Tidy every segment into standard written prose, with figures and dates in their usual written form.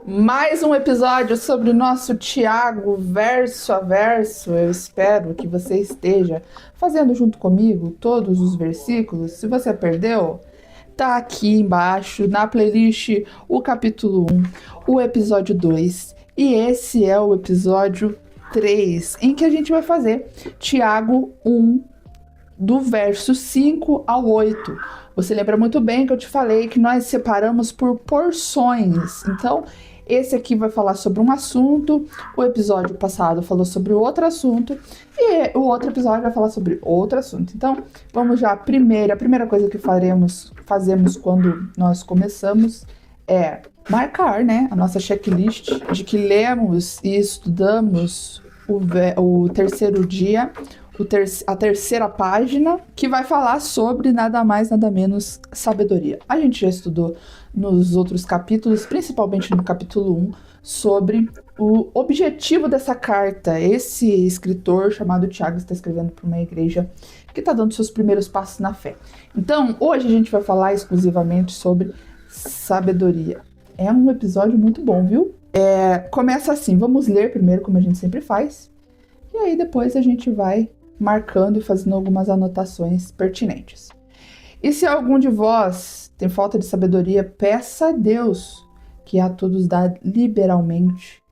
Mais um episódio sobre o nosso Tiago verso a verso. Eu espero que você esteja fazendo junto comigo todos os versículos. Se você perdeu, tá aqui embaixo na playlist o capítulo 1, o episódio 2 e esse é o episódio 3, em que a gente vai fazer Tiago 1, do verso 5 ao 8. Você lembra muito bem que eu te falei que nós separamos por porções. Então, esse aqui vai falar sobre um assunto, o episódio passado falou sobre outro assunto, e o outro episódio vai falar sobre outro assunto. Então, vamos já. A primeira coisa que fazemos quando nós começamos é marcar, né, a nossa checklist de que lemos e estudamos o terceiro dia, a terceira página, que vai falar sobre nada mais, nada menos sabedoria. A gente já estudou nos outros capítulos, principalmente no capítulo 1, sobre o objetivo dessa carta. Esse escritor chamado Tiago está escrevendo para uma igreja que está dando seus primeiros passos na fé. Então, hoje a gente vai falar exclusivamente sobre sabedoria. É um episódio muito bom, viu? Começa assim, vamos ler primeiro, como a gente sempre faz, e aí depois a gente vai marcando e fazendo algumas anotações pertinentes. E se algum de vós tem falta de sabedoria, peça a Deus, que a todos dá liberalmente,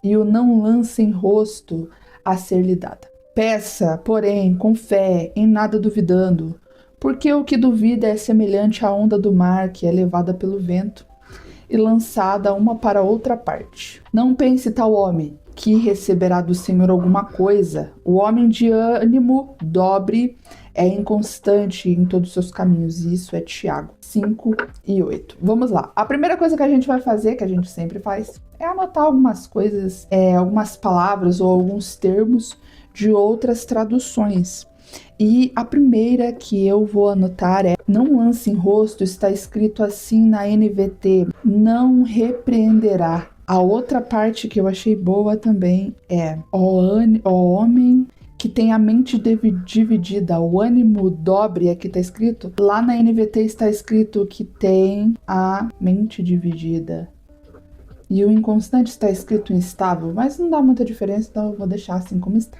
e o não lance em rosto a ser lhe dada. Peça, porém, com fé, em nada duvidando, porque o que duvida é semelhante à onda do mar, que é levada pelo vento e lançada uma para outra parte. Não pense tal homem que receberá do Senhor alguma coisa. O homem de ânimo dobre é inconstante em todos os seus caminhos. E isso é Tiago 5 e 8. Vamos lá. A primeira coisa que a gente vai fazer, que a gente sempre faz, é anotar algumas coisas, algumas palavras ou alguns termos de outras traduções. E a primeira que eu vou anotar é: não lance em rosto, está escrito assim na NVT, não repreenderá. A outra parte que eu achei boa também é: ó homem que tem a mente dividida, o ânimo dobre, aqui está escrito. Lá na NVT está escrito que tem a mente dividida. E o inconstante está escrito instável, mas não dá muita diferença, então eu vou deixar assim como está.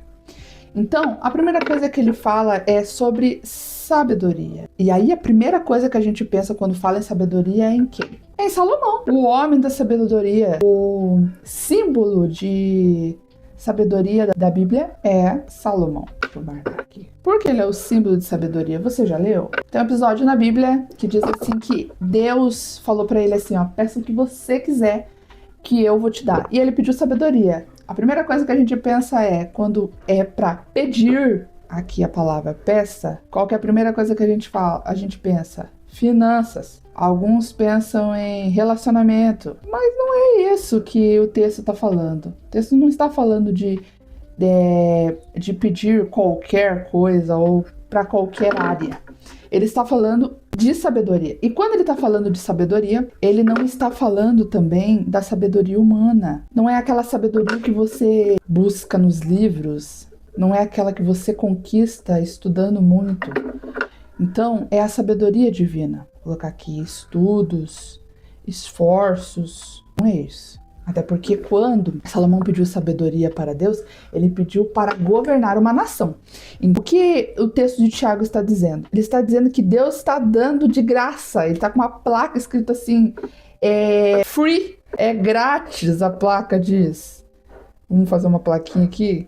Então, a primeira coisa que ele fala é sobre sabedoria. E aí, a primeira coisa que a gente pensa quando fala em sabedoria é em quem? É em Salomão, o homem da sabedoria. O símbolo de sabedoria da Bíblia é Salomão. Deixa eu marcar aqui. Por que ele é o símbolo de sabedoria? Você já leu? Tem um episódio na Bíblia que diz assim que Deus falou pra ele assim, ó: peça o que você quiser que eu vou te dar. E ele pediu sabedoria. A primeira coisa que a gente pensa é, quando é para pedir, aqui a palavra peça, qual que é a primeira coisa que a gente fala? A gente pensa finanças. Alguns pensam em relacionamento, mas não é isso que o texto está falando. O texto não está falando de pedir qualquer coisa ou para qualquer área. Ele está falando de sabedoria. E quando ele está falando de sabedoria, ele não está falando também da sabedoria humana. Não é aquela sabedoria que você busca nos livros. Não é aquela que você conquista estudando muito. Então, é a sabedoria divina. Vou colocar aqui estudos, esforços. Não é isso. Até porque quando Salomão pediu sabedoria para Deus, ele pediu para governar uma nação. O que o texto de Tiago está dizendo? Ele está dizendo que Deus está dando de graça. Ele está com uma placa escrita assim, free, é grátis, a placa diz. Vamos fazer uma plaquinha aqui,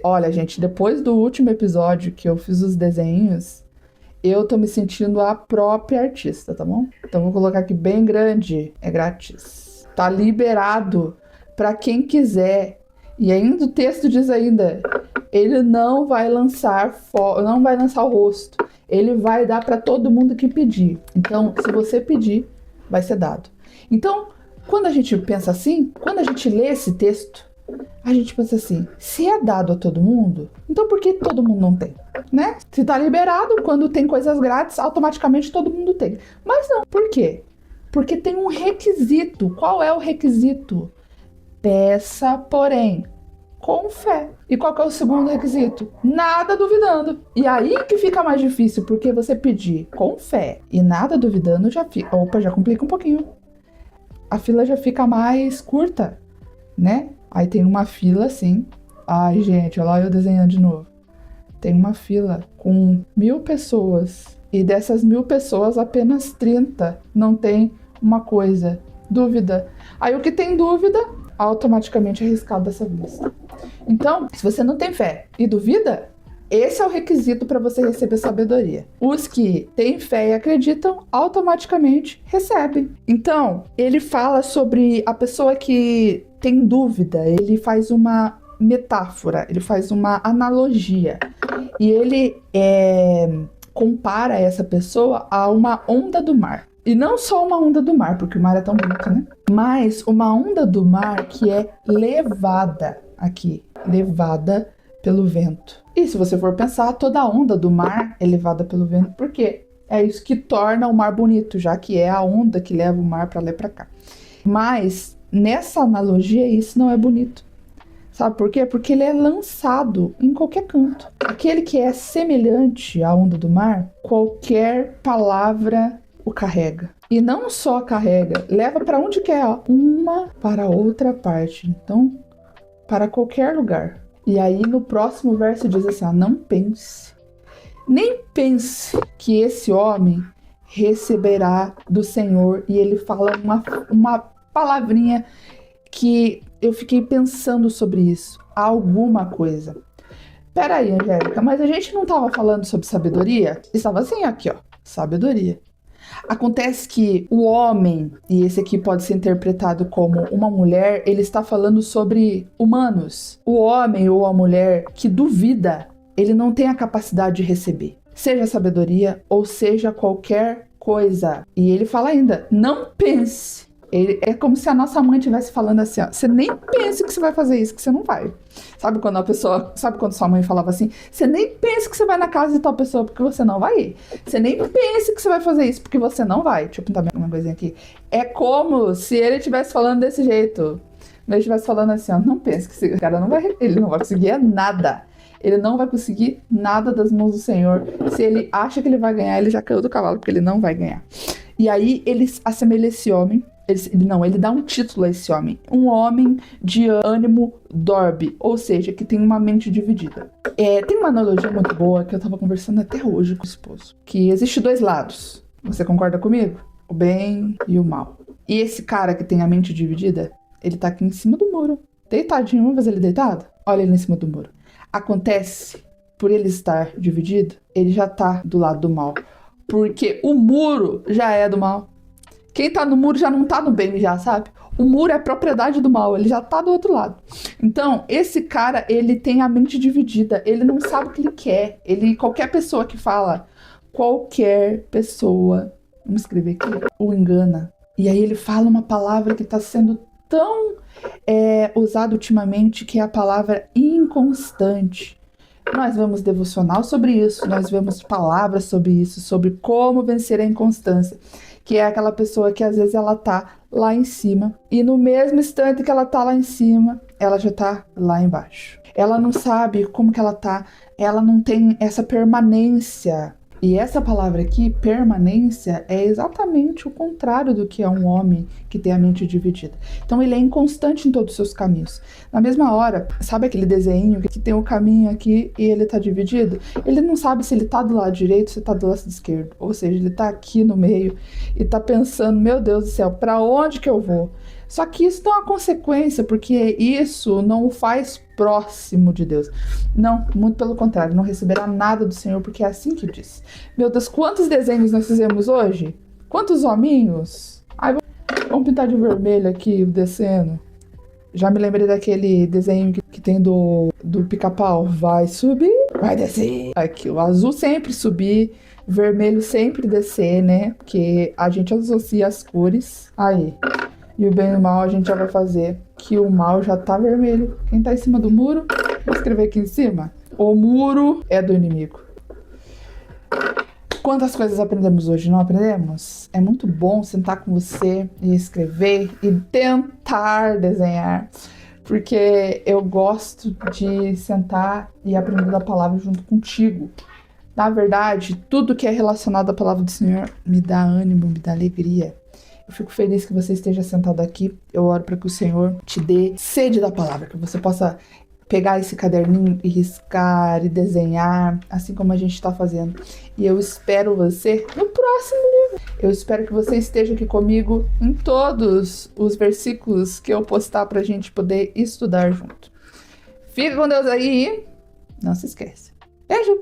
olha, gente, depois do último episódio que eu fiz os desenhos, eu tô me sentindo a própria artista, tá bom? Então vou colocar aqui bem grande, é grátis. Tá liberado para quem quiser. E ainda o texto diz ainda, ele não vai lançar o rosto. Ele vai dar para todo mundo que pedir. Então, se você pedir, vai ser dado. Então, quando a gente pensa assim, quando a gente lê esse texto, a gente pensa assim: se é dado a todo mundo, então por que todo mundo não tem? Né? Se tá liberado, quando tem coisas grátis, automaticamente todo mundo tem. Mas não, por quê? Porque tem um requisito. Qual é o requisito? Peça, porém, com fé. E qual que é o segundo requisito? Nada duvidando. E aí que fica mais difícil, porque você pedir com fé e nada duvidando já complica um pouquinho. a fila já fica mais curta, né? Aí tem uma fila assim. Ai, gente, olha lá eu desenhando de novo. Tem uma fila com 1.000 pessoas. E dessas 1.000 pessoas, apenas 30 não tem uma coisa. Dúvida. Aí o que tem dúvida, automaticamente é riscado dessa lista. Então, se você não tem fé e duvida, esse é o requisito para você receber sabedoria. Os que têm fé e acreditam, automaticamente recebem. Então, ele fala sobre a pessoa que tem dúvida, ele faz uma metáfora, ele faz uma analogia. E ele compara essa pessoa a uma onda do mar. E não só uma onda do mar, porque o mar é tão bonito, né? Mas uma onda do mar que é levada aqui, levada pelo vento. E se você for pensar, toda onda do mar é levada pelo vento, porque é isso que torna o mar bonito, já que é a onda que leva o mar para lá e para cá. Mas nessa analogia isso não é bonito. Sabe por quê? Porque ele é lançado em qualquer canto. Aquele que é semelhante à onda do mar, qualquer palavra o carrega. E não só carrega, leva para onde quer, ó, uma para outra parte. Então, para qualquer lugar. E aí no próximo verso diz assim, ó, não pense, nem pense que esse homem receberá do Senhor. E ele fala uma palavrinha que eu fiquei pensando sobre isso. Alguma coisa. Peraí, Angélica, mas a gente não estava falando sobre sabedoria? Estava assim aqui, ó, sabedoria. Acontece que o homem, e esse aqui pode ser interpretado como uma mulher, ele está falando sobre humanos. O homem ou a mulher que duvida, ele não tem a capacidade de receber. Seja sabedoria ou seja qualquer coisa. E ele fala ainda, não pense. É como se a nossa mãe estivesse falando assim, ó, você nem pense que você vai fazer isso, que você não vai. Sabe quando sua mãe falava assim, você nem pense que você vai na casa de tal pessoa porque você não vai ir. Você nem pense que você vai fazer isso porque você não vai. Deixa eu pintar uma coisinha aqui. É como se ele estivesse falando desse jeito. Ele estivesse falando assim, ó, não pense que esse cara ele não vai conseguir nada. Ele não vai conseguir nada das mãos do Senhor. Se ele acha que ele vai ganhar, ele já caiu do cavalo, porque ele não vai ganhar. E aí ele assemelha esse homem. Ele dá um título a esse homem. Um homem de ânimo dorbe, ou seja, que tem uma mente dividida. Tem uma analogia muito boa que eu tava conversando até hoje com o esposo. Que existe dois lados. Você concorda comigo? O bem e o mal. E esse cara que tem a mente dividida, ele tá aqui em cima do muro. Deitadinho, vamos ver ele deitado? Olha ele em cima do muro. Acontece, por ele estar dividido, ele já tá do lado do mal. Porque o muro já é do mal. Quem tá no muro já não tá no bem, já, sabe? O muro é propriedade do mal, ele já tá do outro lado. Então, esse cara, ele tem a mente dividida, ele não sabe o que ele quer. Qualquer pessoa que fala, qualquer pessoa, vamos escrever aqui, o engana. E aí ele fala uma palavra que tá sendo tão usada ultimamente, que é a palavra inconstante. Nós vemos devocional sobre isso, nós vemos palavras sobre isso, sobre como vencer a inconstância. Que é aquela pessoa que às vezes ela tá lá em cima e no mesmo instante que ela tá lá em cima, ela já tá lá embaixo. Ela não sabe como que ela tá, ela não tem essa permanência. E essa palavra aqui, permanência, é exatamente o contrário do que é um homem que tem a mente dividida. Então ele é inconstante em todos os seus caminhos. Na mesma hora, sabe aquele desenho que tem o caminho aqui e ele tá dividido? Ele não sabe se ele tá do lado direito ou se tá do lado esquerdo. Ou seja, ele tá aqui no meio e tá pensando, meu Deus do céu, pra onde que eu vou? Só que isso tem uma consequência, porque isso não o faz próximo de Deus. Não, muito pelo contrário, não receberá nada do Senhor, porque é assim que diz. Meu Deus, quantos desenhos nós fizemos hoje? Quantos hominhos? Ai, vamos pintar de vermelho aqui, descendo. Já me lembrei daquele desenho que tem do pica-pau. Vai subir, vai descer. Aqui, o azul sempre subir, vermelho sempre descer, né? Porque a gente associa as cores. Aí. E o bem e o mal a gente já vai fazer que o mal já tá vermelho. Quem tá em cima do muro, vou escrever aqui em cima. O muro é do inimigo. Quantas coisas aprendemos hoje, não aprendemos? É muito bom sentar com você e escrever e tentar desenhar. Porque eu gosto de sentar e aprender da palavra junto contigo. Na verdade, tudo que é relacionado à palavra do Senhor me dá ânimo, me dá alegria. Eu fico feliz que você esteja sentado aqui. Eu oro para que o Senhor te dê sede da palavra, que você possa pegar esse caderninho e riscar e desenhar, assim como a gente está fazendo. E eu espero você no próximo livro. Eu espero que você esteja aqui comigo em todos os versículos que eu postar para a gente poder estudar junto. Fica com Deus aí e não se esquece. Beijo!